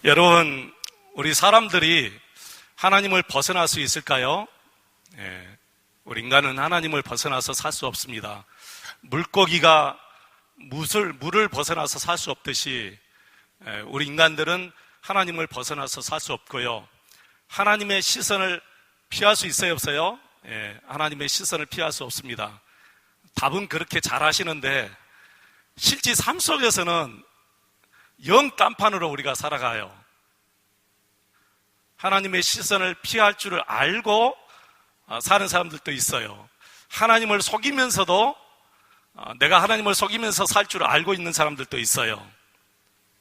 여러분, 우리 사람들이 하나님을 벗어날 수 있을까요? 우리 인간은 하나님을 벗어나서 살 수 없습니다. 물고기가 물을 벗어나서 살 수 없듯이 우리 인간들은 하나님을 벗어나서 살 수 없고요. 하나님의 시선을 피할 수 있어요, 없어요? 하나님의 시선을 피할 수 없습니다. 답은 그렇게 잘 하시는데 실제 삶 속에서는 영 딴판으로 우리가 살아가요. 하나님의 시선을 피할 줄을 알고 사는 사람들도 있어요. 하나님을 속이면서도 내가 하나님을 속이면서 살 줄 알고 있는 사람들도 있어요.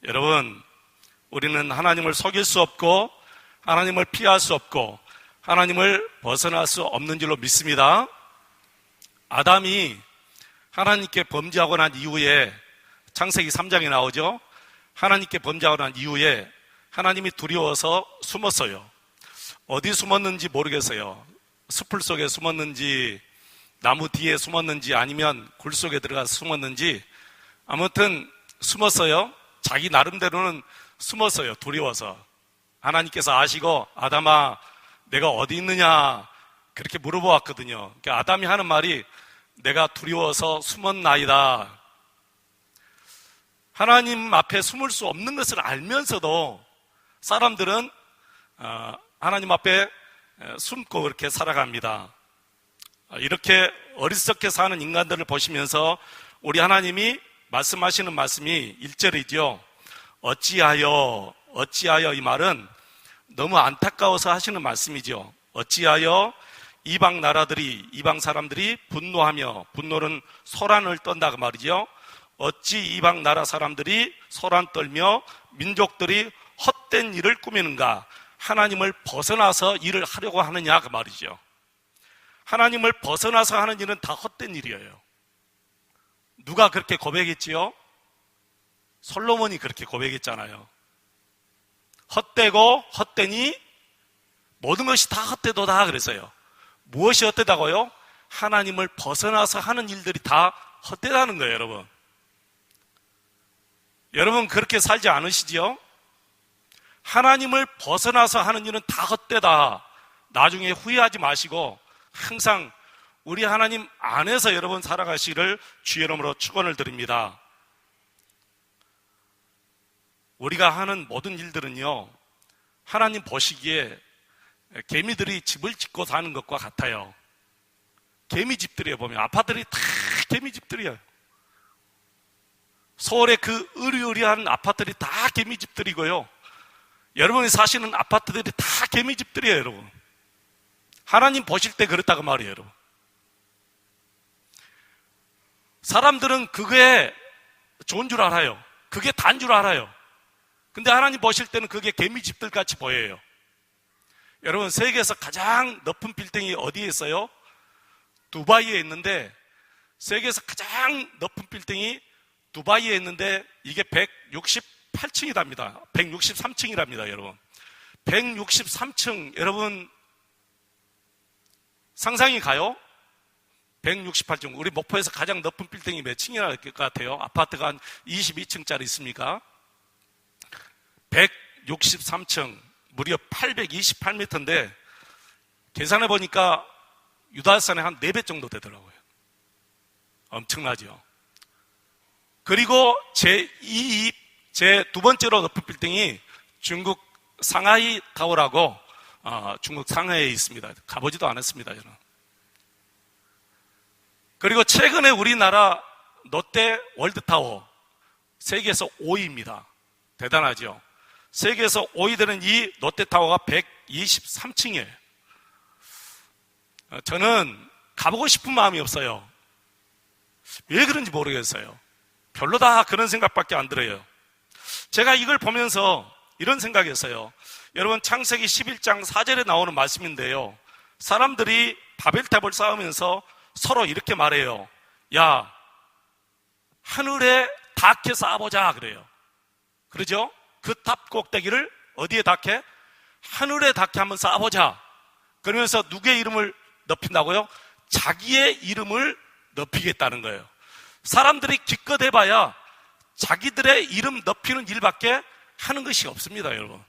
여러분, 우리는 하나님을 속일 수 없고 하나님을 피할 수 없고 하나님을 벗어날 수 없는 줄로 믿습니다. 아담이 하나님께 범죄하고 난 이후에 창세기 3장에 나오죠. 하나님께 범죄하고 난 이후에 하나님이 두려워서 숨었어요. 어디 숨었는지 모르겠어요. 숲풀 속에 숨었는지 나무 뒤에 숨었는지 아니면 굴 속에 들어가서 숨었는지 아무튼 숨었어요. 자기 나름대로는 숨었어요. 두려워서. 하나님께서 아시고 아담아 내가 어디 있느냐 그렇게 물어보았거든요. 그러니까 아담이 하는 말이 내가 두려워서 숨었나이다. 하나님 앞에 숨을 수 없는 것을 알면서도 사람들은 하나님 앞에 숨고 그렇게 살아갑니다. 이렇게 어리석게 사는 인간들을 보시면서 우리 하나님이 말씀하시는 말씀이 1절이죠. 어찌하여 이 말은 너무 안타까워서 하시는 말씀이죠. 어찌하여 이방 나라들이 이방 사람들이 분노하며 분노는 소란을 떤다고 말이죠. 어찌 이방 나라 사람들이 소란 떨며 민족들이 헛된 일을 꾸미는가? 하나님을 벗어나서 일을 하려고 하느냐 그 말이죠. 하나님을 벗어나서 하는 일은 다 헛된 일이에요. 누가 그렇게 고백했지요? 솔로몬이 그렇게 고백했잖아요. 헛되고 헛되니 모든 것이 다 헛되도다 그랬어요. 무엇이 헛되다고요? 하나님을 벗어나서 하는 일들이 다 헛되다는 거예요, 여러분. 여러분 그렇게 살지 않으시지요? 하나님을 벗어나서 하는 일은 다 헛되다. 나중에 후회하지 마시고 항상 우리 하나님 안에서 여러분 살아가시기를 주의 이름으로 축원을 드립니다. 우리가 하는 모든 일들은요, 하나님 보시기에 개미들이 집을 짓고 사는 것과 같아요. 개미집들이에요. 보면 아파트들이 다 개미집들이에요. 서울의 그 으리으리한 아파트들이 다 개미집들이고요. 여러분이 사시는 아파트들이 다 개미집들이에요, 여러분. 하나님 보실 때 그렇다고 말이에요, 여러분. 사람들은 그게 좋은 줄 알아요. 그게 단 줄 알아요. 근데 하나님 보실 때는 그게 개미집들 같이 보여요. 여러분, 세계에서 가장 높은 빌딩이 어디에 있어요? 두바이에 있는데, 세계에서 가장 높은 빌딩이 두바이에 있는데 이게 168층이랍니다. 163층이랍니다, 여러분. 163층, 여러분 상상이 가요? 168층. 우리 목포에서 가장 높은 빌딩이 몇 층이나 될 것 같아요? 아파트가 한 22층짜리 있습니까? 163층, 무려 828m인데 계산해 보니까 유달산의 한 4배 정도 되더라고요. 엄청나죠? 그리고 제 두 번째로 높은 빌딩이 중국 상하이 타워라고 중국 상하이에 있습니다. 가보지도 않았습니다, 저는. 그리고 최근에 우리나라 롯데 월드타워 세계에서 5위입니다. 대단하죠? 세계에서 5위 되는 이 롯데타워가 123층이에요. 저는 가보고 싶은 마음이 없어요. 왜 그런지 모르겠어요. 별로다 그런 생각밖에 안 들어요. 제가 이걸 보면서 이런 생각이었어요. 여러분 창세기 11장 4절에 나오는 말씀인데요, 사람들이 바벨탑을 쌓으면서 서로 이렇게 말해요. 야, 하늘에 닿게 쌓아보자 그래요. 그러죠? 그 탑 꼭대기를 어디에 닿게? 하늘에 닿게 한번 쌓아보자. 그러면서 누구의 이름을 높인다고요? 자기의 이름을 높이겠다는 거예요. 사람들이 기껏 해봐야 자기들의 이름 높이는 일밖에 하는 것이 없습니다, 여러분.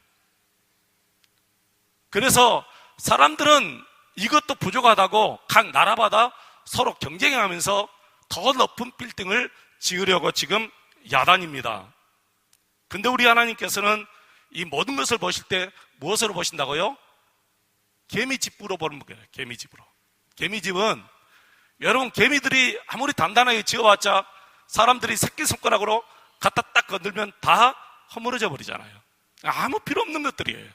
그래서 사람들은 이것도 부족하다고 각 나라마다 서로 경쟁하면서 더 높은 빌딩을 지으려고 지금 야단입니다. 근데 우리 하나님께서는 이 모든 것을 보실 때 무엇으로 보신다고요? 개미집으로 보는 거예요. 개미집으로. 개미집은 여러분, 개미들이 아무리 단단하게 지어봤자 사람들이 새끼손가락으로 갖다 딱 건들면 다 허물어져 버리잖아요. 아무 필요 없는 것들이에요.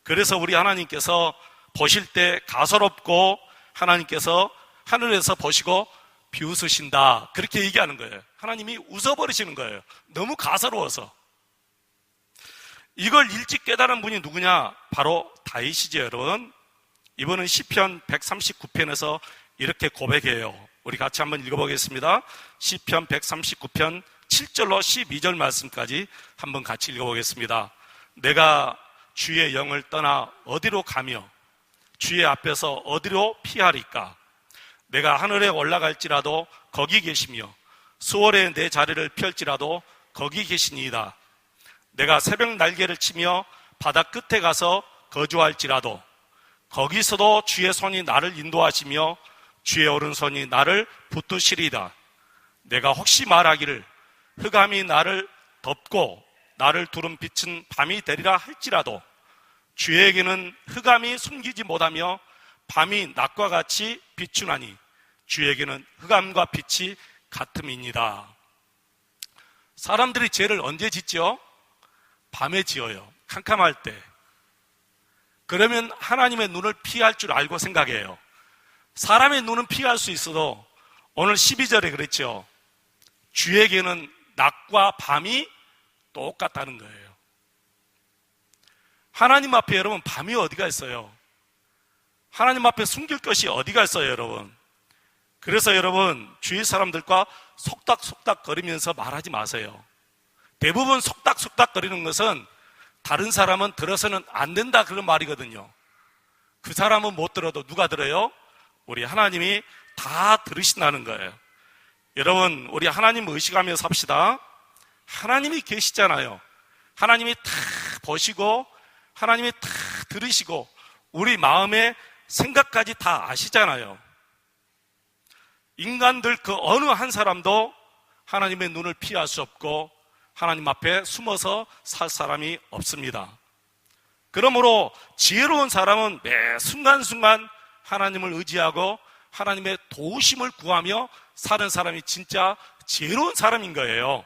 그래서 우리 하나님께서 보실 때 가소롭고 하나님께서 하늘에서 보시고 비웃으신다, 그렇게 얘기하는 거예요. 하나님이 웃어버리시는 거예요. 너무 가소로워서. 이걸 일찍 깨달은 분이 누구냐? 바로 다윗이죠, 여러분. 이번은 시편 139편에서 이렇게 고백해요. 우리 같이 한번 읽어보겠습니다. 시편 139편 7절로 12절 말씀까지 한번 같이 읽어보겠습니다. 내가 주의 영을 떠나 어디로 가며 주의 앞에서 어디로 피하리까? 내가 하늘에 올라갈지라도 거기 계시며 수월에 내 자리를 펼지라도 거기 계시니이다. 내가 새벽 날개를 치며 바다 끝에 가서 거주할지라도 거기서도 주의 손이 나를 인도하시며 주의 오른손이 나를 붙드시리다. 내가 혹시 말하기를 흑암이 나를 덮고 나를 두른 빛은 밤이 되리라 할지라도 주에게는 흑암이 숨기지 못하며 밤이 낮과 같이 비추나니 주에게는 흑암과 빛이 같음이니이다. 사람들이 죄를 언제 짓죠? 밤에 지어요. 캄캄할 때. 그러면 하나님의 눈을 피할 줄 알고 생각해요. 사람의 눈은 피할 수 있어도 오늘 12절에 그랬죠. 주에게는 낮과 밤이 똑같다는 거예요. 하나님 앞에 여러분, 밤이 어디가 있어요? 하나님 앞에 숨길 것이 어디가 있어요, 여러분? 그래서 여러분, 주위 사람들과 속닥속닥 거리면서 말하지 마세요. 대부분 속닥속닥 거리는 것은 다른 사람은 들어서는 안 된다, 그런 말이거든요. 그 사람은 못 들어도 누가 들어요? 우리 하나님이 다 들으신다는 거예요. 여러분, 우리 하나님 의식하며 삽시다. 하나님이 계시잖아요. 하나님이 다 보시고 하나님이 다 들으시고 우리 마음의 생각까지 다 아시잖아요. 인간들 그 어느 한 사람도 하나님의 눈을 피할 수 없고 하나님 앞에 숨어서 살 사람이 없습니다. 그러므로 지혜로운 사람은 매 순간순간 하나님을 의지하고 하나님의 도우심을 구하며 사는 사람이 진짜 지혜로운 사람인 거예요.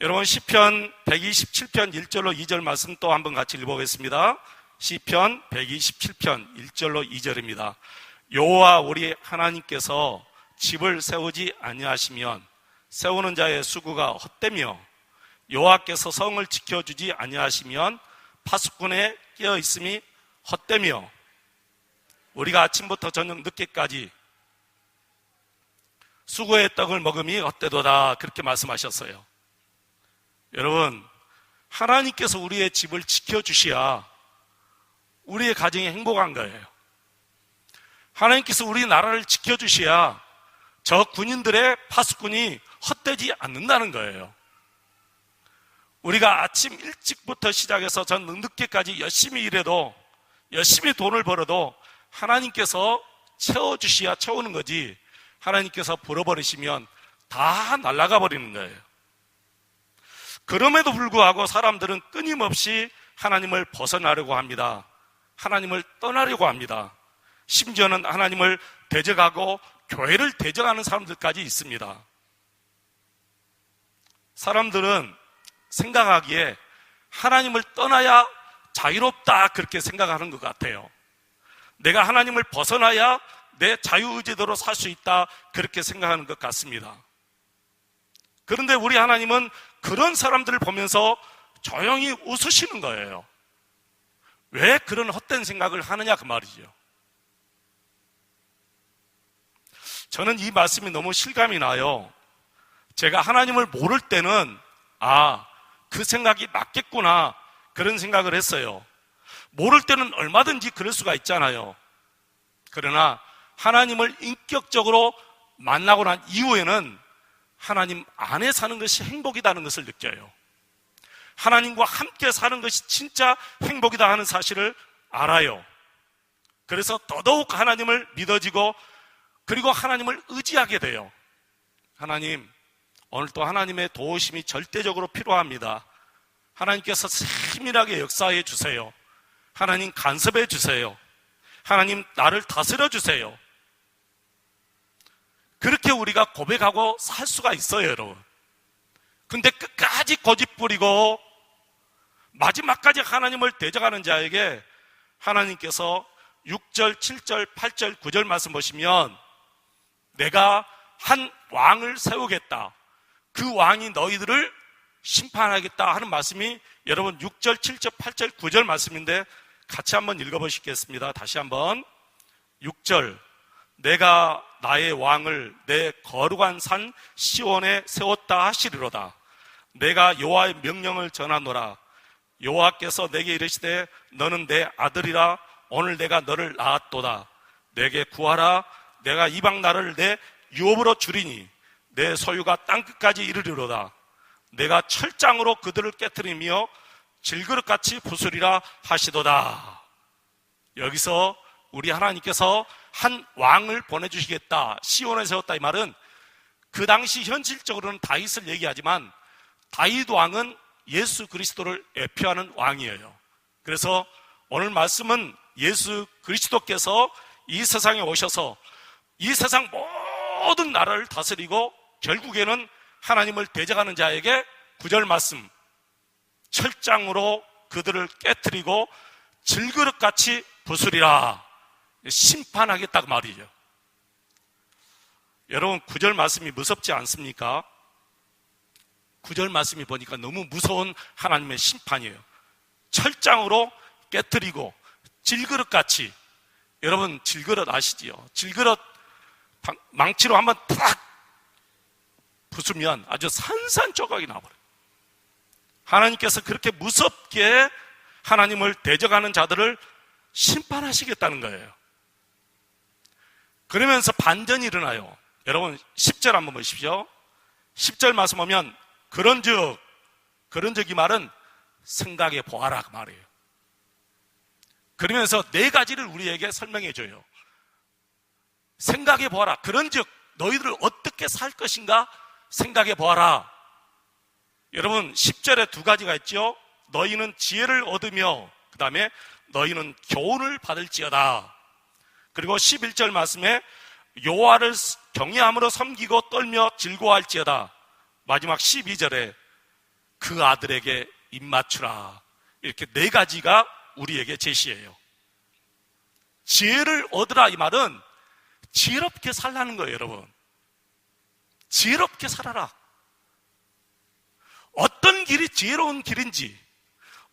여러분, 시편 127편 1절로 2절 말씀 또 한번 같이 읽어보겠습니다. 시편 127편 1절로 2절입니다. 여호와 우리 하나님께서 집을 세우지 아니하시면 세우는 자의 수고가 헛되며 여호와께서 성을 지켜주지 아니하시면 파수꾼에 끼어 있음이 헛되며 우리가 아침부터 저녁 늦게까지 수고의 떡을 먹음이 헛되도다, 그렇게 말씀하셨어요. 여러분, 하나님께서 우리의 집을 지켜주셔야 우리의 가정이 행복한 거예요. 하나님께서 우리 나라를 지켜주셔야 저 군인들의 파수꾼이 헛되지 않는다는 거예요. 우리가 아침 일찍부터 시작해서 전 늦게까지 열심히 일해도, 열심히 돈을 벌어도 하나님께서 채워주셔야 채우는 거지, 하나님께서 벌어버리시면 다 날아가 버리는 거예요. 그럼에도 불구하고 사람들은 끊임없이 하나님을 벗어나려고 합니다. 하나님을 떠나려고 합니다. 심지어는 하나님을 대적하고 교회를 대적하는 사람들까지 있습니다. 사람들은 생각하기에 하나님을 떠나야 자유롭다, 그렇게 생각하는 것 같아요. 내가 하나님을 벗어나야 내 자유의지대로 살 수 있다, 그렇게 생각하는 것 같습니다. 그런데 우리 하나님은 그런 사람들을 보면서 조용히 웃으시는 거예요. 왜 그런 헛된 생각을 하느냐, 그 말이죠. 저는 이 말씀이 너무 실감이 나요. 제가 하나님을 모를 때는 그 생각이 맞겠구나, 그런 생각을 했어요. 모를 때는 얼마든지 그럴 수가 있잖아요. 그러나 하나님을 인격적으로 만나고 난 이후에는 하나님 안에 사는 것이 행복이라는 것을 느껴요. 하나님과 함께 사는 것이 진짜 행복이다 하는 사실을 알아요. 그래서 더더욱 하나님을 믿어지고 그리고 하나님을 의지하게 돼요. 하나님, 오늘도 하나님의 도우심이 절대적으로 필요합니다. 하나님께서 세밀하게 역사해 주세요. 하나님 간섭해 주세요. 하나님 나를 다스려 주세요. 그렇게 우리가 고백하고 살 수가 있어요, 여러분. 근데 끝까지 고집 부리고 마지막까지 하나님을 대적하는 자에게 하나님께서 6절, 7절, 8절, 9절 말씀 보시면 내가 한 왕을 세우겠다. 그 왕이 너희들을 심판하겠다 하는 말씀이 여러분 6절, 7절, 8절, 9절 말씀인데 같이 한번 읽어보시겠습니다. 다시 한번 6절 내가 나의 왕을 내 거룩한 산 시온에 세웠다 하시리로다. 내가 여호와의 명령을 전하노라. 여호와께서 내게 이르시되 너는 내 아들이라. 오늘 내가 너를 낳았도다. 내게 구하라. 내가 이방 나라를 내 유업으로 주리니 내 소유가 땅끝까지 이르리로다. 내가 철장으로 그들을 깨트리며 질그릇같이 부수리라 하시도다. 여기서 우리 하나님께서 한 왕을 보내주시겠다, 시온에 세웠다 이 말은 그 당시 현실적으로는 다윗을 얘기하지만 다윗 왕은 예수 그리스도를 예표하는 왕이에요. 그래서 오늘 말씀은 예수 그리스도께서 이 세상에 오셔서 이 세상 모든 나라를 다스리고 결국에는 하나님을 대적하는 자에게 9절 말씀 철장으로 그들을 깨트리고 질그릇같이 부수리라. 심판하겠다고 말이죠. 여러분 9절 말씀이 무섭지 않습니까? 9절 말씀이 보니까 너무 무서운 하나님의 심판이에요. 철장으로 깨트리고 질그릇같이. 여러분 질그릇 아시지요? 질그릇 망치로 한번 팍 부수면 아주 산산조각이 나버려요. 하나님께서 그렇게 무섭게 하나님을 대적하는 자들을 심판하시겠다는 거예요. 그러면서 반전이 일어나요. 여러분 10절 한번 보십시오. 10절 말씀 보면 그런즉 이 말은 생각해 보아라 그 말이에요. 그러면서 네 가지를 우리에게 설명해 줘요. 생각해 보아라. 그런즉 너희들 어떻게 살 것인가 생각해 보아라. 여러분 10절에 두 가지가 있죠. 너희는 지혜를 얻으며 그 다음에 너희는 교훈을 받을지어다. 그리고 11절 말씀에 여호와를 경외함으로 섬기고 떨며 즐거워할지어다. 마지막 12절에 그 아들에게 입맞추라. 이렇게 네 가지가 우리에게 제시해요. 지혜를 얻으라 이 말은 지혜롭게 살라는 거예요, 여러분. 지혜롭게 살아라. 어떤 길이 지혜로운 길인지,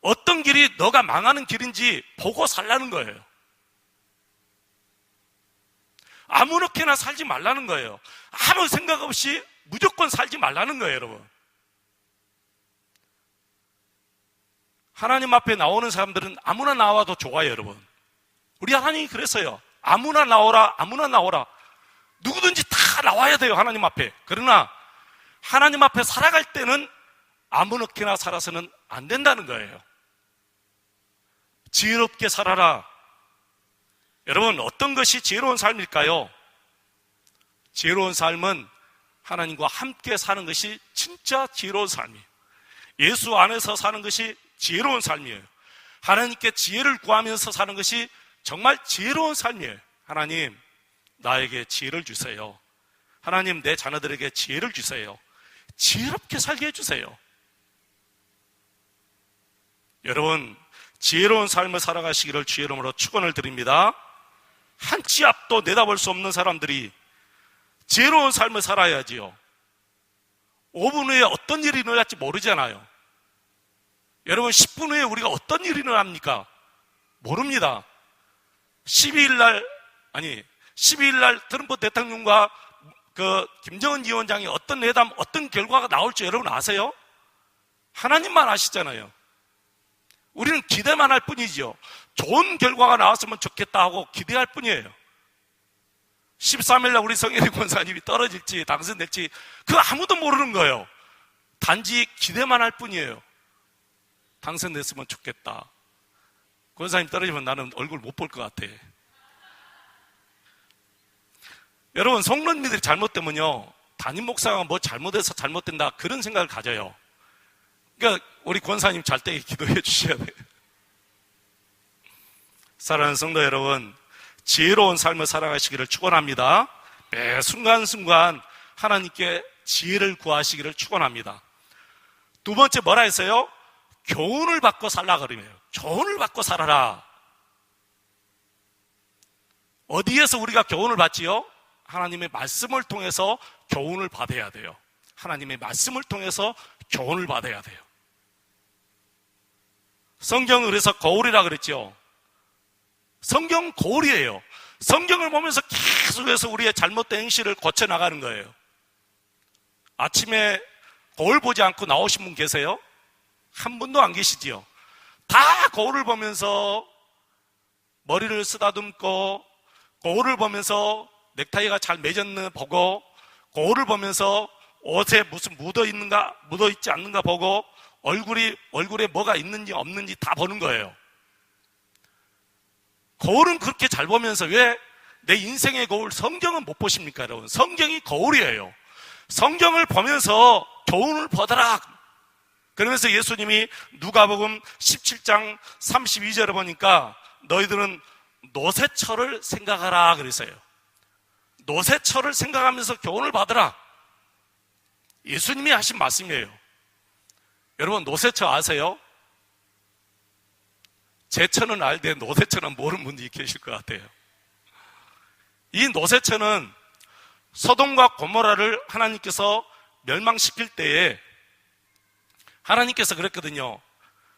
어떤 길이 너가 망하는 길인지 보고 살라는 거예요. 아무렇게나 살지 말라는 거예요. 아무 생각 없이 무조건 살지 말라는 거예요, 여러분. 하나님 앞에 나오는 사람들은 아무나 나와도 좋아요, 여러분. 우리 하나님이 그랬어요. 아무나 나오라, 아무나 나오라. 누구든지 다 나와야 돼요, 하나님 앞에. 그러나 하나님 앞에 살아갈 때는 아무렇게나 살아서는 안 된다는 거예요. 지혜롭게 살아라. 여러분, 어떤 것이 지혜로운 삶일까요? 지혜로운 삶은 하나님과 함께 사는 것이 진짜 지혜로운 삶이에요. 예수 안에서 사는 것이 지혜로운 삶이에요. 하나님께 지혜를 구하면서 사는 것이 정말 지혜로운 삶이에요. 하나님, 나에게 지혜를 주세요. 하나님, 내 자녀들에게 지혜를 주세요. 지혜롭게 살게 해주세요. 여러분, 지혜로운 삶을 살아가시기를 주의 이름으로 축원을 드립니다. 한 치 앞도 내다볼 수 없는 사람들이 지혜로운 삶을 살아야지요. 5분 후에 어떤 일이 일어날지 모르잖아요. 여러분 10분 후에 우리가 어떤 일이 일어납니까? 모릅니다. 12일 날 트럼프 대통령과 그 김정은 위원장이 어떤 회담, 어떤 결과가 나올지 여러분 아세요? 하나님만 아시잖아요. 우리는 기대만 할 뿐이죠. 좋은 결과가 나왔으면 좋겠다 하고 기대할 뿐이에요. 13일 날 우리 성혜리 권사님이 떨어질지 당선될지 그거 아무도 모르는 거예요. 단지 기대만 할 뿐이에요. 당선됐으면 좋겠다. 권사님 떨어지면 나는 얼굴 못 볼 것 같아. 여러분, 성론님들이 잘못되면요, 담임 목사가 뭐 잘못해서 잘못된다, 그런 생각을 가져요. 그러니까 우리 권사님 잘 때 기도해 주셔야 돼요. 사랑하는 성도 여러분, 지혜로운 삶을 살아가시기를 축원합니다. 매 순간순간 하나님께 지혜를 구하시기를 축원합니다. 두 번째 뭐라 했어요? 교훈을 받고 살라 그러네요. 교훈을 받고 살아라. 어디에서 우리가 교훈을 받지요? 하나님의 말씀을 통해서 교훈을 받아야 돼요. 하나님의 말씀을 통해서 교훈을 받아야 돼요. 성경은 그래서 거울이라 그랬죠. 성경 거울이에요. 성경을 보면서 계속해서 우리의 잘못된 행실을 고쳐나가는 거예요. 아침에 거울 보지 않고 나오신 분 계세요? 한 분도 안 계시지요. 다 거울을 보면서 머리를 쓰다듬고, 거울을 보면서 넥타이가 잘 맺었나 보고, 거울을 보면서 옷에 무슨 묻어있는가 묻어있지 않는가 보고, 얼굴에 뭐가 있는지 없는지 다 보는 거예요. 거울은 그렇게 잘 보면서 왜 내 인생의 거울 성경은 못 보십니까, 여러분? 성경이 거울이에요. 성경을 보면서 교훈을 보더라. 그러면서 예수님이 누가복음 17장 32절에 보니까 너희들은 노새철을 생각하라 그랬어요. 노새철을 생각하면서 교훈을 받으라. 예수님이 하신 말씀이에요. 여러분, 노새철 아세요? 제철은 알되 노새철은 모르는 분들이 계실 것 같아요. 이 노새철은 소돔과 고모라를 하나님께서 멸망시킬 때에 하나님께서 그랬거든요.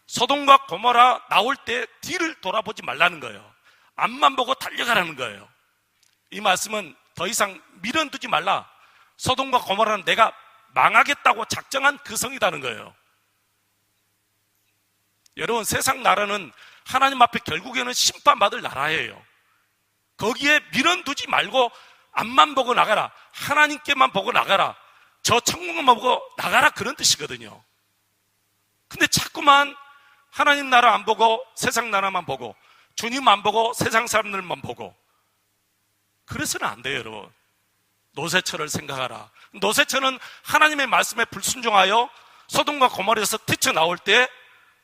소돔과 고모라 나올 때 뒤를 돌아보지 말라는 거예요. 앞만 보고 달려가라는 거예요. 이 말씀은 더 이상 미련 두지 말라. 소돔과 고모라는 내가 망하겠다고 작정한 그 성이라는 거예요. 여러분, 세상 나라는 하나님 앞에 결국에는 심판받을 나라예요. 거기에 미련 두지 말고 앞만 보고 나가라. 하나님께만 보고 나가라. 저 천국만 보고 나가라, 그런 뜻이거든요. 근데 자꾸만 하나님 나라 안 보고 세상 나라만 보고, 주님 안 보고 세상 사람들만 보고, 그래서는 안 돼요, 여러분. 노새철을 생각하라. 노새철은 하나님의 말씀에 불순종하여 소돔과 고모라에서 뛰쳐나올 때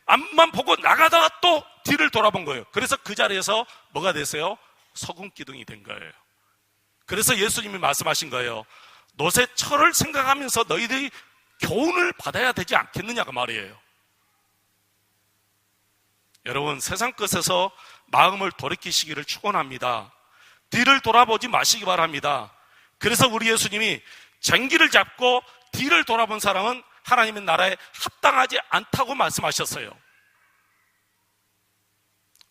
앞만 보고 나가다가 또 뒤를 돌아본 거예요. 그래서 그 자리에서 뭐가 됐어요? 소금 기둥이 된 거예요. 그래서 예수님이 말씀하신 거예요. 노새철을 생각하면서 너희들이 교훈을 받아야 되지 않겠느냐가 말이에요. 여러분, 세상 것에서 마음을 돌이키시기를 축원합니다. 뒤를 돌아보지 마시기 바랍니다. 그래서 우리 예수님이 쟁기를 잡고 뒤를 돌아본 사람은 하나님의 나라에 합당하지 않다고 말씀하셨어요.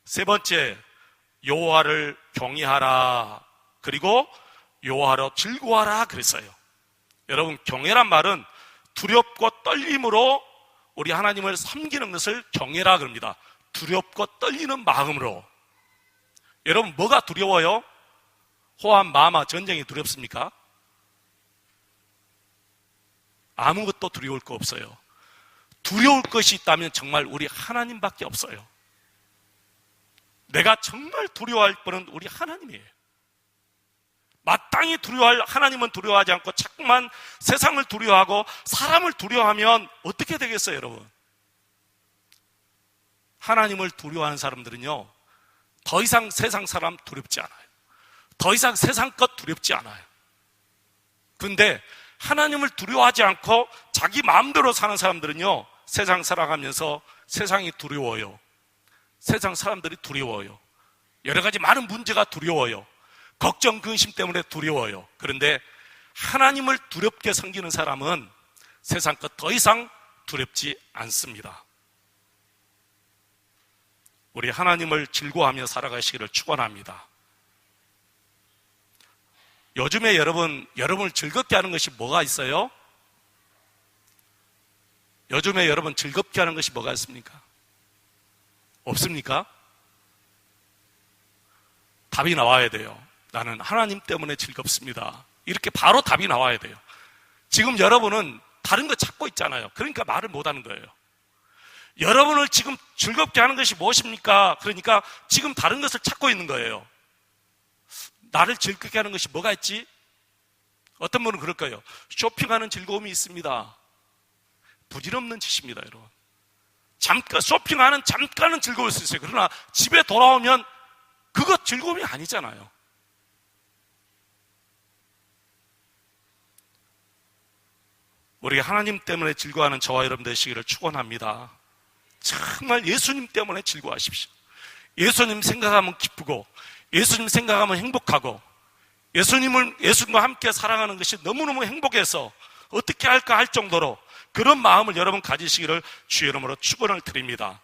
세 번째, 여호와를 경외하라. 그리고 여호와로 즐거워하라 그랬어요. 여러분, 경외란 말은 두렵고 떨림으로 우리 하나님을 섬기는 것을 경외라 그럽니다. 두렵고 떨리는 마음으로. 여러분, 뭐가 두려워요? 호암, 마마, 전쟁이 두렵습니까? 아무것도 두려울 거 없어요. 두려울 것이 있다면 정말 우리 하나님밖에 없어요. 내가 정말 두려워할 분은 우리 하나님이에요. 마땅히 두려워할 하나님은 두려워하지 않고 자꾸만 세상을 두려워하고 사람을 두려워하면 어떻게 되겠어요, 여러분? 하나님을 두려워하는 사람들은요, 더 이상 세상 사람 두렵지 않아요. 더 이상 세상 것 두렵지 않아요. 근데 하나님을 두려워하지 않고 자기 마음대로 사는 사람들은요, 세상 살아가면서 세상이 두려워요. 세상 사람들이 두려워요. 여러 가지 많은 문제가 두려워요. 걱정, 근심 때문에 두려워요. 그런데 하나님을 두렵게 섬기는 사람은 세상 것 더 이상 두렵지 않습니다. 우리 하나님을 즐거워하며 살아가시기를 축원합니다. 요즘에 여러분을 즐겁게 하는 것이 뭐가 있어요? 요즘에 여러분 즐겁게 하는 것이 뭐가 있습니까? 없습니까? 답이 나와야 돼요. 나는 하나님 때문에 즐겁습니다. 이렇게 바로 답이 나와야 돼요. 지금 여러분은 다른 거 찾고 있잖아요. 그러니까 말을 못 하는 거예요. 여러분을 지금 즐겁게 하는 것이 무엇입니까? 그러니까 지금 다른 것을 찾고 있는 거예요. 나를 즐겁게 하는 것이 뭐가 있지? 어떤 분은 그럴 거예요. 쇼핑하는 즐거움이 있습니다. 부질없는 짓입니다, 여러분. 잠깐 쇼핑하는 잠깐은 즐거울 수 있어요. 그러나 집에 돌아오면 그것 즐거움이 아니잖아요. 우리가 하나님 때문에 즐거워하는 저와 여러분 되시기를 축원합니다. 정말 예수님 때문에 즐거워하십시오. 예수님 생각하면 기쁘고, 예수님 생각하면 행복하고, 예수님과 함께 사랑하는 것이 너무너무 행복해서 어떻게 할까 할 정도로 그런 마음을 여러분 가지시기를 주의 이름으로 축원을 드립니다.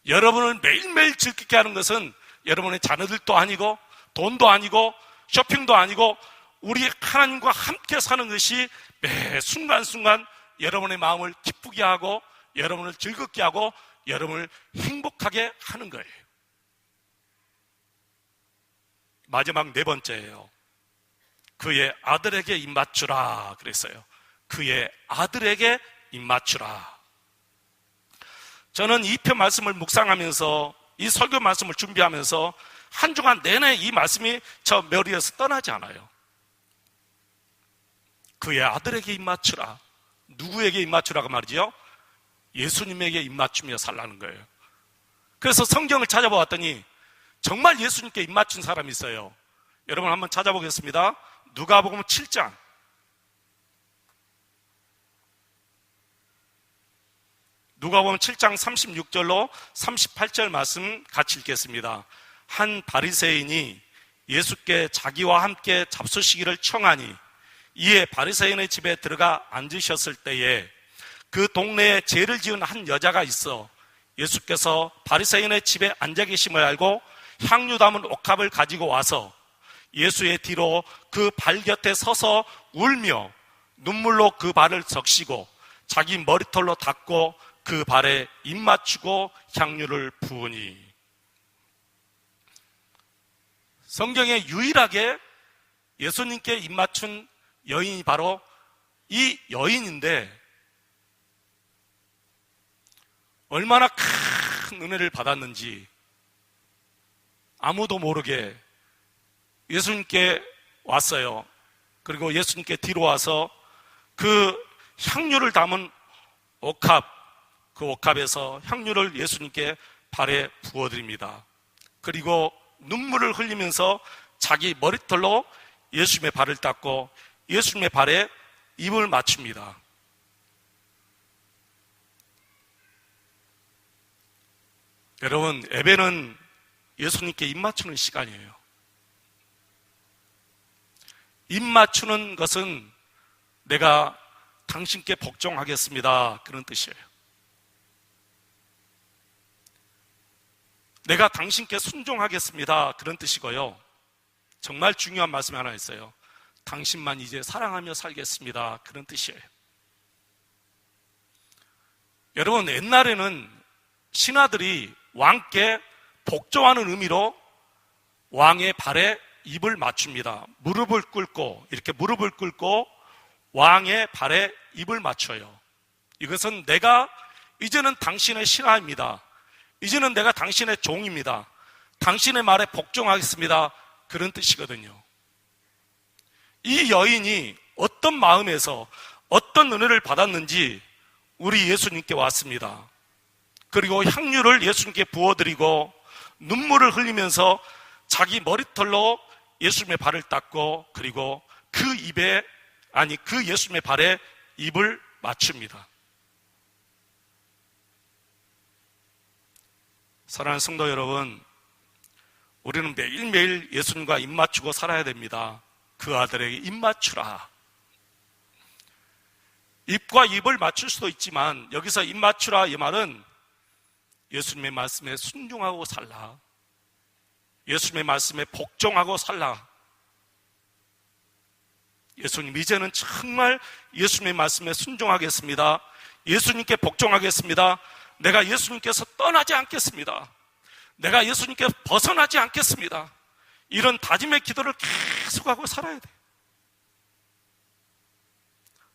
여러분을 매일매일 즐겁게 하는 것은 여러분의 자녀들도 아니고 돈도 아니고 쇼핑도 아니고 우리 하나님과 함께 사는 것이 매 순간순간 여러분의 마음을 기쁘게 하고 여러분을 즐겁게 하고 여러분을 행복하게 하는 거예요. 마지막 네 번째예요. 그의 아들에게 입맞추라 그랬어요. 그의 아들에게 입맞추라. 저는 이 편 말씀을 묵상하면서 이 설교 말씀을 준비하면서 한 주간 내내 이 말씀이 저 머리에서 떠나지 않아요. 그의 아들에게 입맞추라. 누구에게 입맞추라고 말이죠? 예수님에게 입맞추며 살라는 거예요. 그래서 성경을 찾아보았더니 정말 예수님께 입맞춘 사람이 있어요. 여러분 한번 찾아보겠습니다. 누가복음 7장. 누가복음 7장 36절로 38절 말씀 같이 읽겠습니다. 한 바리새인이 예수께 자기와 함께 잡수시기를 청하니 이에 바리새인의 집에 들어가 앉으셨을 때에 그 동네에 죄를 지은 한 여자가 있어 예수께서 바리새인의 집에 앉아 계심을 알고 향유 담은 옥합을 가지고 와서 예수의 뒤로 그 발 곁에 서서 울며 눈물로 그 발을 적시고 자기 머리털로 닦고 그 발에 입 맞추고 향유를 부으니. 성경에 유일하게 예수님께 입 맞춘 여인이 바로 이 여인인데 얼마나 큰 은혜를 받았는지 아무도 모르게 예수님께 왔어요. 그리고 예수님께 뒤로 와서 그 향유를 담은 옥합, 그 옥합에서 향유를 예수님께 발에 부어드립니다. 그리고 눈물을 흘리면서 자기 머리털로 예수님의 발을 닦고 예수님의 발에 입을 맞춥니다. 여러분, 예배는 예수님께 입 맞추는 시간이에요. 입 맞추는 것은 내가 당신께 복종하겠습니다, 그런 뜻이에요. 내가 당신께 순종하겠습니다, 그런 뜻이고요. 정말 중요한 말씀이 하나 있어요. 당신만 이제 사랑하며 살겠습니다, 그런 뜻이에요. 여러분, 옛날에는 신하들이 왕께 복종하는 의미로 왕의 발에 입을 맞춥니다. 무릎을 꿇고, 이렇게 무릎을 꿇고 왕의 발에 입을 맞춰요. 이것은 내가 이제는 당신의 신하입니다. 이제는 내가 당신의 종입니다. 당신의 말에 복종하겠습니다, 그런 뜻이거든요. 이 여인이 어떤 마음에서 어떤 은혜를 받았는지 우리 예수님께 왔습니다. 그리고 향유를 예수님께 부어드리고 눈물을 흘리면서 자기 머리털로 예수님의 발을 닦고 그리고 그 예수님의 발에 입을 맞춥니다. 사랑하는 성도 여러분, 우리는 매일매일 예수님과 입 맞추고 살아야 됩니다. 그 아들에게 입 맞추라. 입과 입을 맞출 수도 있지만 여기서 입 맞추라 이 말은 예수님의 말씀에 순종하고 살라. 예수님의 말씀에 복종하고 살라. 예수님, 이제는 정말 예수님의 말씀에 순종하겠습니다. 예수님께 복종하겠습니다. 내가 예수님께서 떠나지 않겠습니다. 내가 예수님께 벗어나지 않겠습니다. 이런 다짐의 기도를 계속하고 살아야 돼요.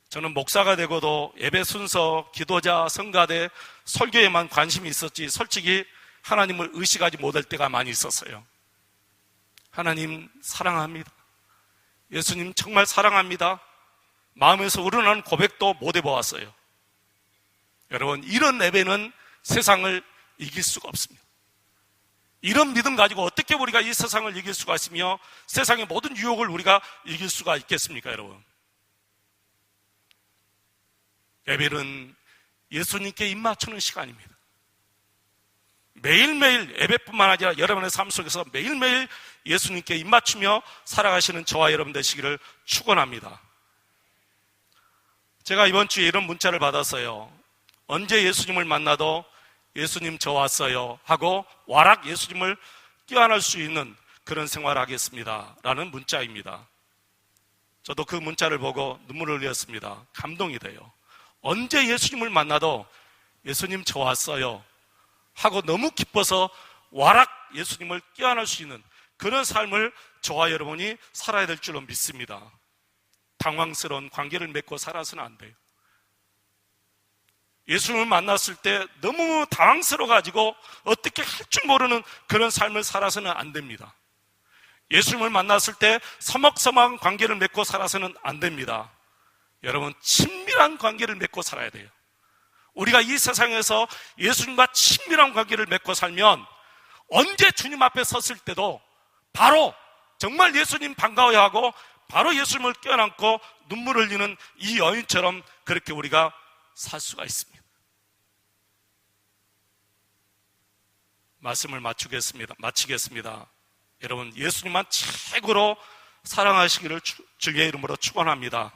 저는 목사가 되고도 예배 순서, 기도자, 성가대, 설교에만 관심이 있었지 솔직히 하나님을 의식하지 못할 때가 많이 있었어요. 하나님 사랑합니다. 예수님 정말 사랑합니다. 마음에서 우러나는 고백도 못 해보았어요. 여러분, 이런 예배는 세상을 이길 수가 없습니다. 이런 믿음 가지고 어떻게 우리가 이 세상을 이길 수가 있으며 세상의 모든 유혹을 우리가 이길 수가 있겠습니까, 여러분? 예배는 예수님께 입맞추는 시간입니다. 매일매일 예배뿐만 아니라 여러분의 삶 속에서 매일매일 예수님께 입맞추며 살아가시는 저와 여러분 되시기를 축원합니다. 제가 이번 주에 이런 문자를 받았어요. 언제 예수님을 만나도 예수님 저 왔어요 하고 와락 예수님을 껴안을 수 있는 그런 생활을 하겠습니다 라는 문자입니다. 저도 그 문자를 보고 눈물을 흘렸습니다. 감동이 돼요. 언제 예수님을 만나도 예수님 저 왔어요 하고 너무 기뻐서 와락 예수님을 껴안을 수 있는 그런 삶을 저와 여러분이 살아야 될 줄로 믿습니다. 당황스러운 관계를 맺고 살아서는 안 돼요. 예수님을 만났을 때 너무 당황스러워가지고 어떻게 할 줄 모르는 그런 삶을 살아서는 안 됩니다. 예수님을 만났을 때 서먹서먹한 관계를 맺고 살아서는 안 됩니다. 여러분, 친밀한 관계를 맺고 살아야 돼요. 우리가 이 세상에서 예수님과 친밀한 관계를 맺고 살면 언제 주님 앞에 섰을 때도 바로 정말 예수님 반가워하고 바로 예수님을 껴안고 눈물을 흘리는 이 여인처럼 그렇게 우리가 살 수가 있습니다. 말씀을 마치겠습니다. 여러분, 예수님만 최고로 사랑하시기를 주의 이름으로 축원합니다.